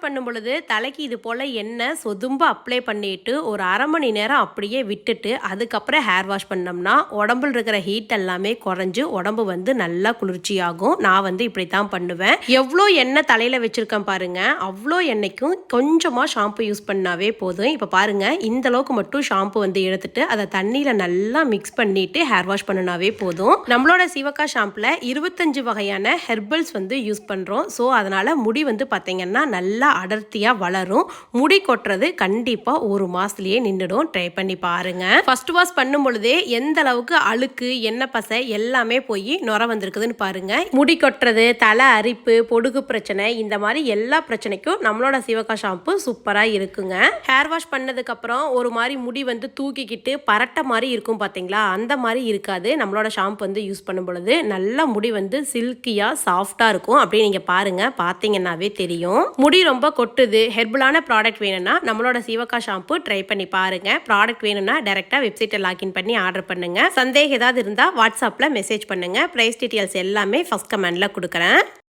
பண்ணும் பொழுது தலைக்கு இது போல் எண்ணெய் சொதும்ப அப்ளை பண்ணிட்டு ஒரு அரை மணி நேரம் அப்படியே விட்டுட்டு அதுக்கப்புறம் ஹேர் வாஷ் பண்ணோம்னா உடம்புல இருக்கிற ஹீட் எல்லாமே குறைஞ்சு உடம்பு வந்து நல்லா குளிர்ச்சியாகும். நான் வந்து இப்படி தான் பண்ணுவேன். எவ்வளோ எண்ணெய் தலையில் வச்சுருக்கேன் பாருங்க, அவ்வளோ எண்ணெய்க்கும் கொஞ்சமாக ஷாம்பு யூஸ் பண்ணாவே போதும். இப்போ பாருங்க, இந்த அளவுக்கு மட்டும் ஷாம்பு வந்து எடுத்துட்டு அதை தண்ணியில் நல்லா மிக்ஸ் பண்ணிட்டு ஹேர் வாஷ் பண்ணினாவே போதும். நம்மளோட சிவக்கா ஷாம்பில் 25 வகையான ஹெர்பல்ஸ் வந்து யூஸ் பண்ணுறோம். ஸோ அதனால் முடி வந்து பார்த்தீங்கன்னா நல்லா அடர்த்தியாக வளரும். முடி கொட்டுறது கண்டிப்பாக ஒரு மாதத்துலேயே நின்றுடும். ட்ரை பண்ணி பாருங்கள். ஃபர்ஸ்ட் வாஷ் பண்ணும் பொழுதே எந்த அளவுக்கு அழுக்கு எண்ணெய் பசை எல்லாமே போய் நுர வந்திருக்குதுன்னு பாருங்கள். முடி கொட்டுறது, தலை அரிப்பு, பொடுகு பிரச்சனை, இந்த மாதிரி எல்லா பிரச்சனைக்கும் நம்மளோட சிவக்கா ஷாம்பு சூப்பராக இருக்குங்க. ஹேர் வாஷ் பண்ணதுக்கப்புறம் ஒரு மாதிரி முடி வந்து தூக்கிக்கிட்டு பரட்டை மாதிரி இருக்கும் பார்த்தீங்களா, அந்த மாதிரி இருக்காது. நம்மளோட ஷாம்பு வந்து யூஸ் பண்ணும் பொழுது நல்லா முடி வந்து சில்கியாக சாஃப்டாக இருக்கும். அப்படியே நீங்கள் பாருங்கள், பார்த்தீங்கன்னாவே தெரியும். முடி ரொம்ப கொட்டுது, ஹெர்பலான ப்ராடக்ட் வேணும்னா நம்மளோட சிவக்கா ஷாம்பு ட்ரை பண்ணி பாருங்கள். ப்ராடக்ட் வேணும்னா டைரெக்டாக வெப்சைட்டை லாகின் பண்ணி ஆர்டர் பண்ணுங்கள். சந்தேகம் ஏதாவது இருந்தால் வாட்ஸ்அப்பில் மெசேஜ் பண்ணுங்கள். ப்ரைஸ் டீட்டெயில்ஸ் எல்லாமே ஃபர்ஸ்ட் கமெண்டில் கொடுக்குறேன்.